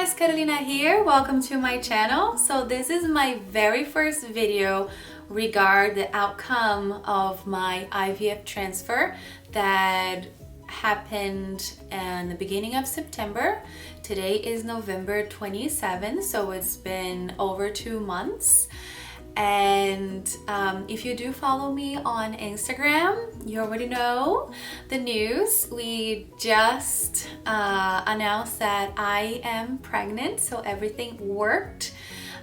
guys, Carolina here. Welcome to my channel. So this is my very first video regarding the outcome of my IVF transfer that happened in the beginning of September. Today is November 27th, so it's been over 2 months. And if you do follow me on Instagram, you already know the news. We just announced that I am pregnant, so everything worked.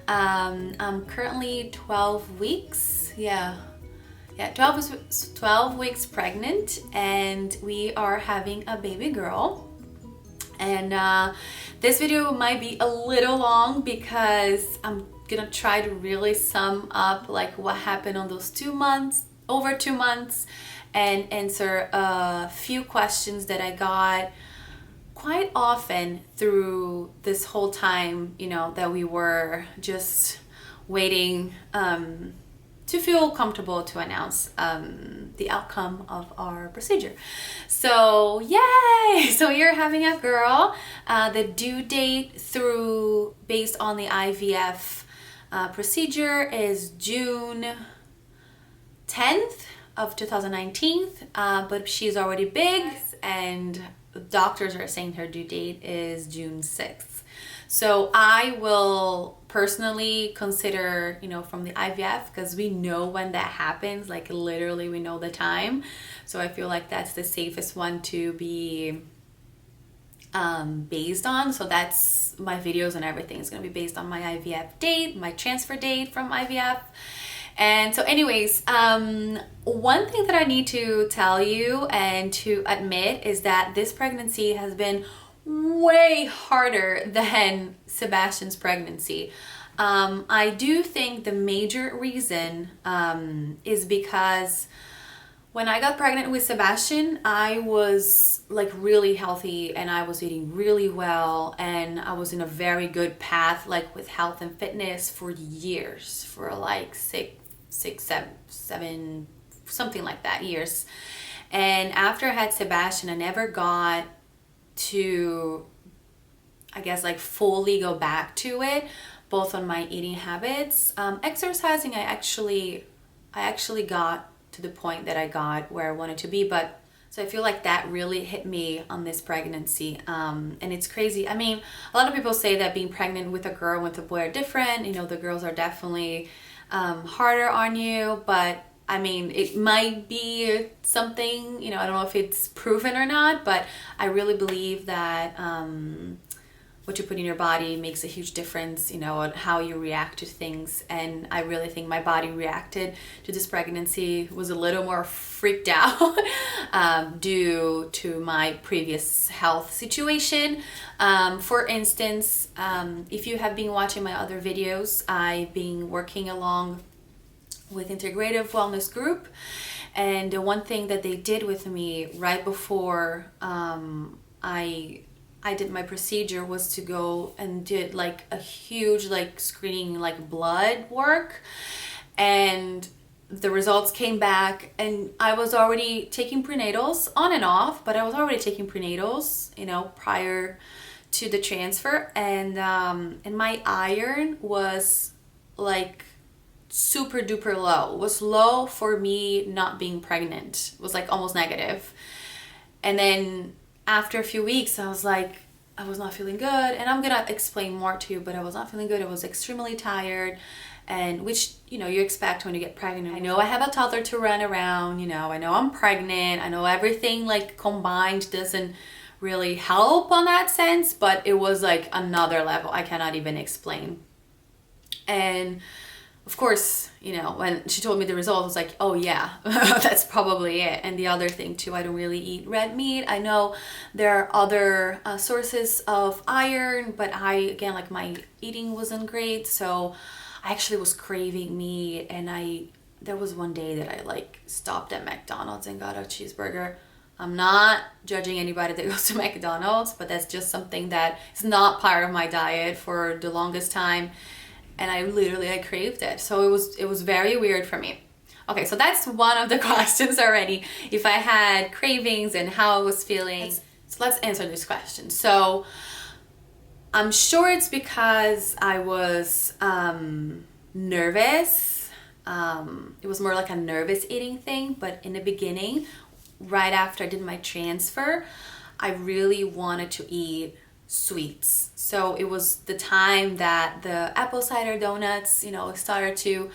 I'm currently 12 weeks, 12 weeks pregnant, and we are having a baby girl. And this video might be a little long because I'm gonna try to really sum up like what happened on those 2 months, over 2 months, and answer a few questions that I got quite often through this whole time, you know, that we were just waiting to feel comfortable to announce the outcome of our procedure. So yay! So you're having a girl. The due date through based on the IVF procedure is June 10th of 2019, but she's already big and doctors are saying her due date is June 6th. So I will personally consider, you know, from the IVF, because we know when that happens, like literally we know the time. So I feel like that's the safest one to be based on. So that's my videos and everything is going to be based on my IVF date, my transfer date from IVF. And so anyways, one thing that I need to tell you and to admit is that this pregnancy has been way harder than Sebastian's pregnancy. I do think the major reason is because when I got pregnant with Sebastian, I was like really healthy and I was eating really well and I was in a very good path, like with health and fitness for years, for like seven, something like that, years. And after I had Sebastian, I never got to, I guess, like fully go back to it, both on my eating habits. Exercising, I actually got to the point that I got where I wanted to be, but so I feel like that really hit me on this pregnancy. And it's crazy. I mean, a lot of people say that being pregnant with a girl and with a boy are different. You know, the girls are definitely harder on you, but I mean, it might be something, you know, I don't know if it's proven or not, but I really believe that what you put in your body makes a huge difference, you know, on how you react to things. And I really think my body reacted to this pregnancy, was a little more freaked out due to my previous health situation. For instance, if you have been watching my other videos, I've been working along with Integrative Wellness Group, and the one thing that they did with me right before I did my procedure was to go and did like a huge like screening, like blood work, and the results came back and I was already taking prenatals on and off, but I was already taking prenatals, you know, prior to the transfer, and my iron was like super duper low. It was low for me not being pregnant. It was like almost negative. And then after a few weeks, I was like, I was not feeling good, and I'm gonna explain more to you, but I was not feeling good. I was extremely tired, and which, you know, you expect when you get pregnant. I know I have a toddler to run around, you know, I know I'm pregnant, I know everything like combined doesn't really help on that sense, but it was like another level I cannot even explain. And of course, you know, when she told me the result, I was like, oh yeah, that's probably it. And the other thing too, I don't really eat red meat. I know there are other sources of iron, but again, like my eating wasn't great. So I actually was craving meat, and there was one day that I like stopped at McDonald's and got a cheeseburger. I'm not judging anybody that goes to McDonald's, but that's just something that is not part of my diet for the longest time. And I craved it. So it was very weird for me. Okay, so that's one of the questions already. If I had cravings and how I was feeling. So let's answer this question. So I'm sure it's because I was nervous. It was more like a nervous eating thing, but in the beginning, right after I did my transfer, I really wanted to eat sweets. So it was the time that the apple cider donuts, you know, started to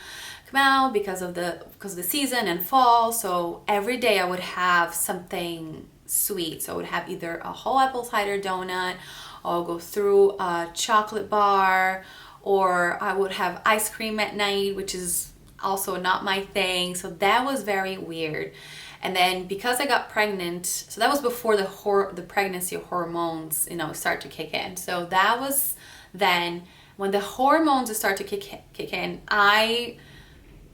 come out because of the season and fall. So every day I would have something sweet. So I would have either a whole apple cider donut, or I'll go through a chocolate bar, or I would have ice cream at night, which is also not my thing. So that was very weird. And then because I got pregnant, so that was before the pregnancy hormones, you know, start to kick in. So that was then when the hormones start to kick in, I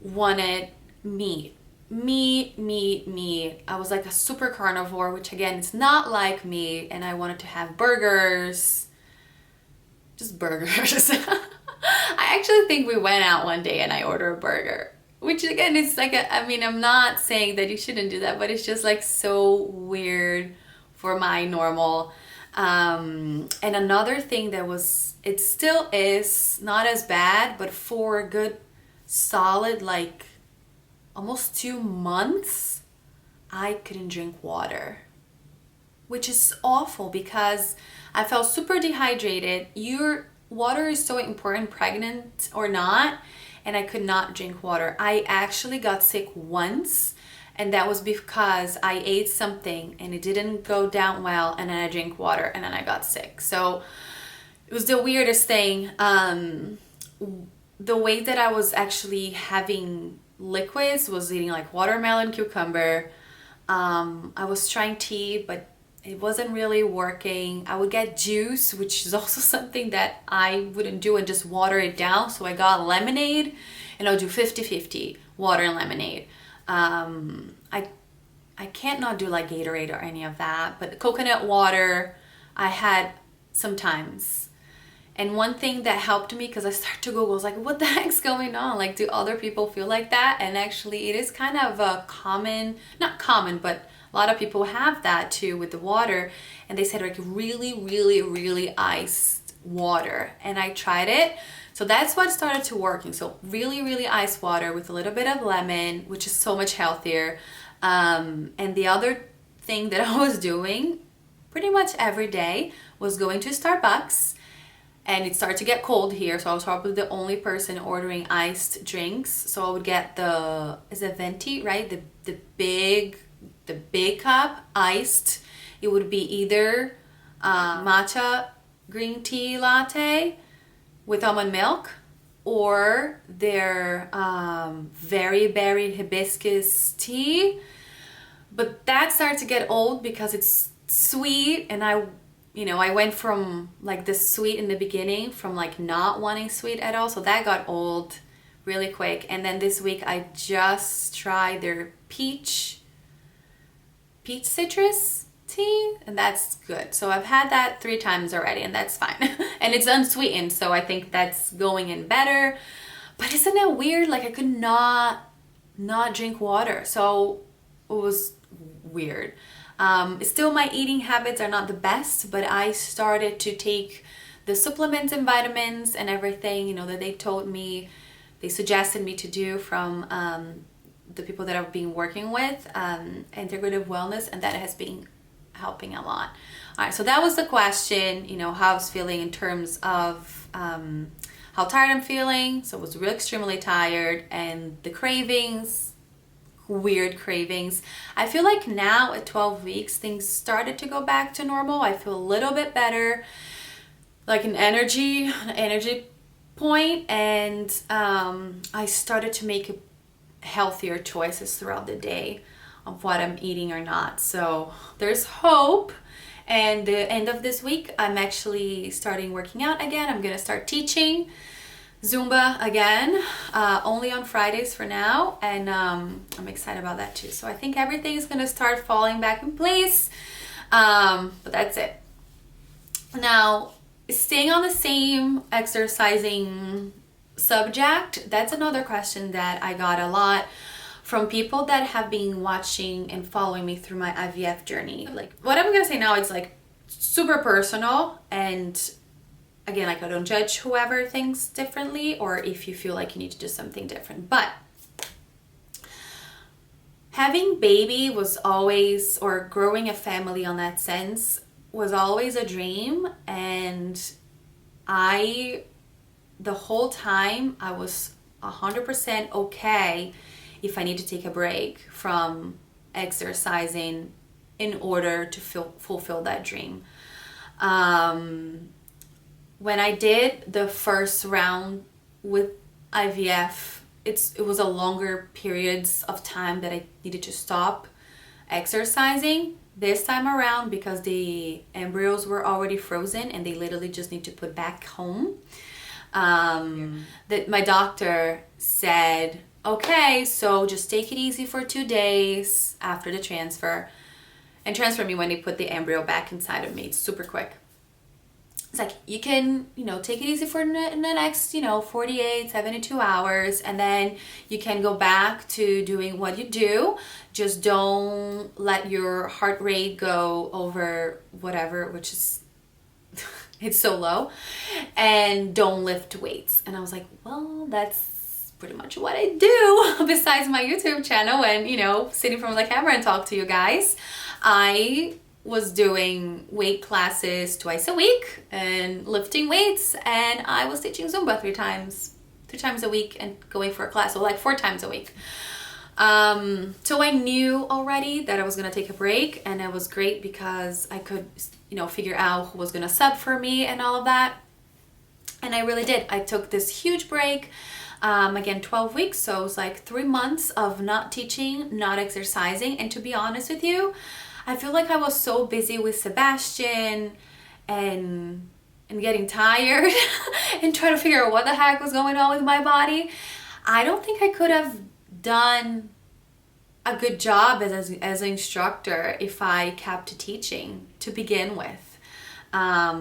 wanted meat. I was like a super carnivore, which again, it's not like me. And I wanted to have burgers, just burgers. I actually think we went out one day and I ordered a burger. Which again, it's like, I mean, I'm not saying that you shouldn't do that, but it's just like so weird for my normal. And another thing that was, it still is not as bad, but for a good solid, like almost 2 months, I couldn't drink water, which is awful because I felt super dehydrated. Your water is so important, pregnant or not. And I could not drink water. I actually got sick once, and that was because I ate something and it didn't go down well, and then I drank water and then I got sick. So it was the weirdest thing. The way that I was actually having liquids was eating like watermelon, cucumber. I was trying tea, but it wasn't really working. I would get juice, which is also something that I wouldn't do, and just water it down. So I got lemonade, and I'll do 50-50 water and lemonade. I can't not do like Gatorade or any of that, but coconut water I had sometimes. And one thing that helped me, because I started to Google, I was like, what the heck's going on? Like, do other people feel like that? And actually it is kind of a common, not common, but a lot of people have that too with the water. And they said like really iced water. And I tried it. So that's what started to working. So really iced water with a little bit of lemon, which is so much healthier. And the other thing that I was doing pretty much every day was going to Starbucks. And it started to get cold here, so I was probably the only person ordering iced drinks. So I would get is it venti, right? The big cup iced. It would be either matcha green tea latte with almond milk, or their very berry hibiscus tea. But that started to get old because it's sweet, and I went from like this sweet in the beginning, from like not wanting sweet at all. So that got old really quick. And then this week I just tried their peach citrus tea, and that's good. So I've had that 3 times already, and that's fine. And it's unsweetened, so I think that's going in better. But isn't it weird? Like I could not drink water. So it was weird. Still, my eating habits are not the best, but I started to take the supplements and vitamins and everything, that they suggested me to do from the people that I've been working with, integrative wellness, and that has been helping a lot. All right, so that was the question, how I was feeling in terms of how tired I'm feeling. So I was really extremely tired, and the cravings, weird cravings. I feel like now at 12 weeks things started to go back to normal. I feel a little bit better, like an energy point, and I started to make healthier choices throughout the day of what I'm eating or not. So there's hope. And the end of this week I'm actually starting working out again. I'm gonna start teaching Zumba again, only on Fridays for now, and I'm excited about that too. So I think everything is gonna start falling back in place, but that's it. Now, staying on the same exercising subject, that's another question that I got a lot from people that have been watching and following me through my IVF journey. Like, what I'm gonna say now is like super personal, and again, like I don't judge whoever thinks differently, or if you feel like you need to do something different. But having baby was always, or growing a family on that sense, was always a dream. And the whole time I was 100% okay if I need to take a break from exercising in order to fulfill that dream. When I did the first round with IVF, it was a longer periods of time that I needed to stop exercising this time around, because the embryos were already frozen and they literally just need to put back home. That my doctor said, okay, so just take it easy for 2 days after the transfer, and transfer me when they put the embryo back inside of me. It's super quick. It's like, you can, take it easy for the next, 48, 72 hours, and then you can go back to doing what you do. Just don't let your heart rate go over whatever, which is, it's so low, and don't lift weights. And I was like, well, that's pretty much what I do besides my YouTube channel and, sitting in front of the camera and talk to you guys. I was doing weight classes twice a week and lifting weights, and I was teaching Zumba 3 times a week and going for a class, so like 4 times a week. So I knew already that I was gonna take a break, and it was great because I could, figure out who was gonna sub for me and all of that. And I really did. I took this huge break, again, 12 weeks, so it was like 3 months of not teaching, not exercising. And to be honest with you, I feel like I was so busy with Sebastian and getting tired and trying to figure out what the heck was going on with my body. I don't think I could have done a good job as an instructor if I kept teaching to begin with. I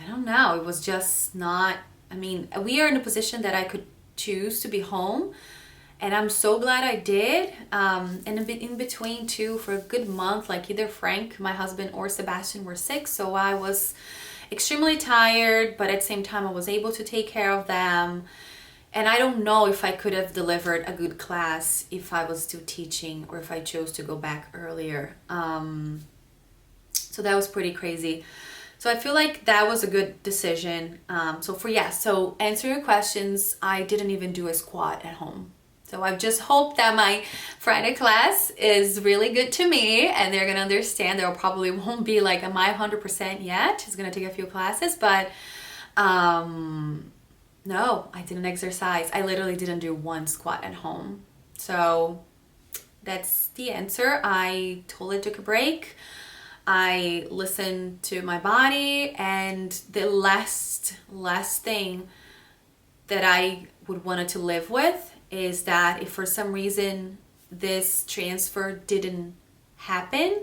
don't know. It was just not, we are in a position that I could choose to be home. And I'm so glad I did. And in between too, for a good month, like either Frank, my husband, or Sebastian were sick. So I was extremely tired, but at the same time, I was able to take care of them. And I don't know if I could have delivered a good class if I was still teaching, or if I chose to go back earlier. So that was pretty crazy. So I feel like that was a good decision. So answer your questions, I didn't even do a squat at home. So I just hope that my Friday class is really good to me, and they're gonna understand. There probably won't be like am I 100% yet. It's gonna take a few classes, but no, I didn't exercise. I literally didn't do 1 squat at home. So that's the answer. I totally took a break. I listened to my body, and the last thing that I would want to live with is that if for some reason this transfer didn't happen,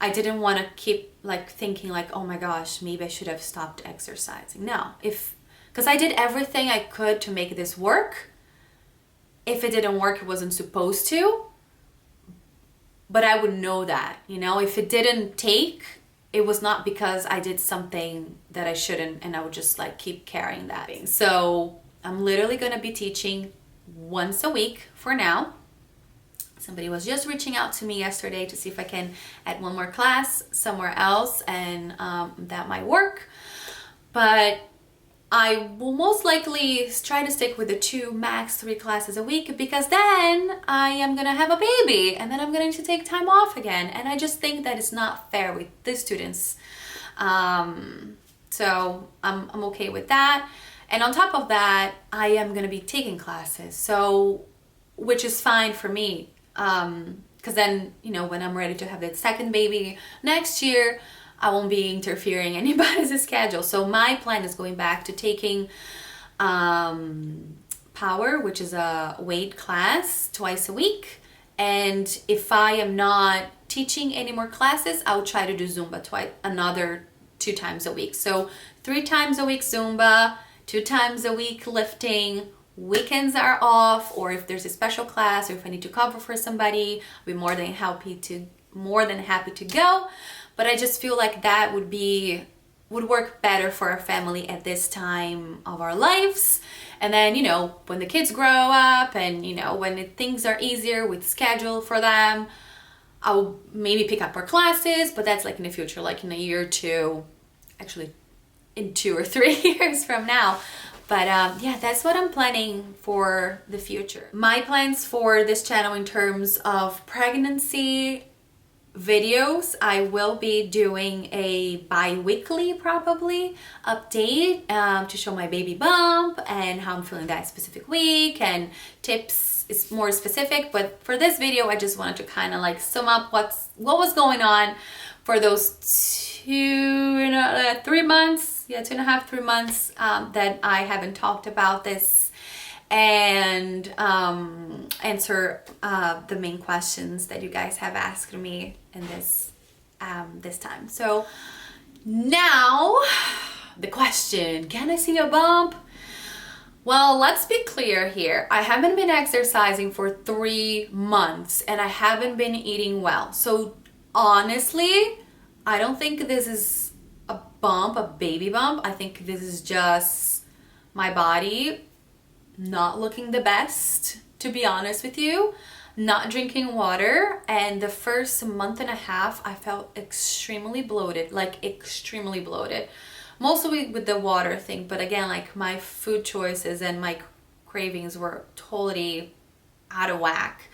I didn't want to keep like thinking like, oh my gosh, maybe I should have stopped exercising. No, because I did everything I could to make this work. If it didn't work, it wasn't supposed to. But I would know that, if it didn't take, it was not because I did something that I shouldn't, and I would just like keep carrying that. So I'm literally going to be teaching once a week for now. Somebody was just reaching out to me yesterday to see if I can add 1 more class somewhere else, and that might work. But I will most likely try to stick with the 2, max 3 classes a week, because then I am gonna have a baby, and then I'm gonna need to take time off again. And I just think that it's not fair with the students. So I'm okay with that. And on top of that, I am gonna be taking classes, so which is fine for me. Because then, when I'm ready to have the second baby next year, I won't be interfering anybody's schedule. So my plan is going back to taking power, which is a weight class, twice a week. And if I am not teaching any more classes, I'll try to do Zumba another 2 times a week. So 3 times a week Zumba, 2 times a week lifting. Weekends are off, or if there's a special class, or if I need to cover for somebody, I'll be more than happy to go. But I just feel like that would be would work better for our family at this time of our lives. And then, you know, when the kids grow up and, you know, when things are easier with schedule for them, I'll maybe pick up more classes, but that's like in the future, like in a year or two, actually in 2 or 3 years from now. But yeah, that's what I'm planning for the future. My plans for this channel in terms of pregnancy videos, I will be doing a bi-weekly probably update to show my baby bump and how I'm feeling that specific week, and tips is more specific. But for this video, I just wanted to kind of like sum up what was going on for those 3 months, yeah, 2.5, 3 months that I haven't talked about this, and answer the main questions that you guys have asked me in this time. So now the question, can I see a bump? Well, let's be clear here. I haven't been exercising for 3 months and I haven't been eating well. So honestly, I don't think this is a bump, a baby bump. I think this is just my body not looking the best, to be honest with you, not drinking water. And the first month and a half, I felt extremely bloated, like extremely bloated. Mostly with the water thing, but again, like my food choices and my cravings were totally out of whack.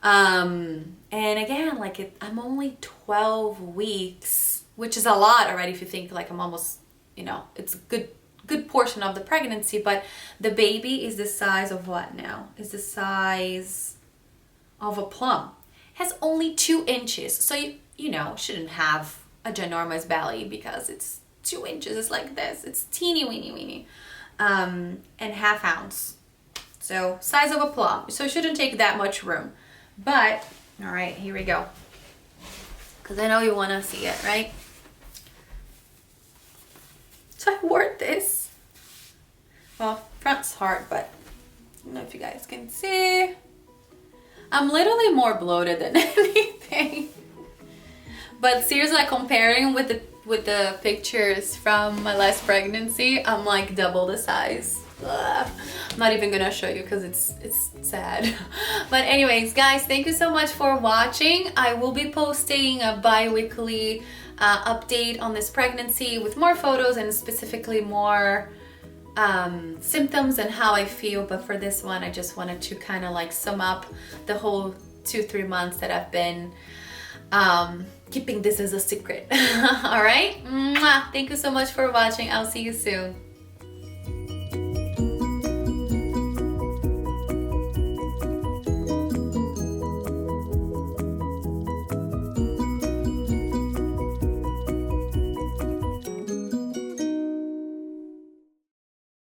And again, like I'm only 12 weeks, which is a lot already if you think like I'm almost, you know, it's a good portion of the pregnancy, but the baby is the size of what now? Is the size of a plum. Has only 2 inches. So you know, shouldn't have a ginormous belly because it's 2 inches. It's like this. It's teeny weeny. And 1/2 ounce. So size of a plum. So it shouldn't take that much room. But, all right, here we go. Because I know you want to see it, right? So I wore this. Well, front's hard, but I don't know if you guys can see. I'm literally more bloated than anything. But seriously, like comparing with the pictures from my last pregnancy, I'm like double the size. Ugh. I'm not even gonna show you because it's sad. But anyways, guys, thank you so much for watching. I will be posting a bi-weekly update on this pregnancy with more photos and specifically more symptoms and how I feel. But for this one, I just wanted to kind of like sum up the whole 2-3 months that I've been keeping this as a secret. All right, thank you so much for watching. I'll see you soon.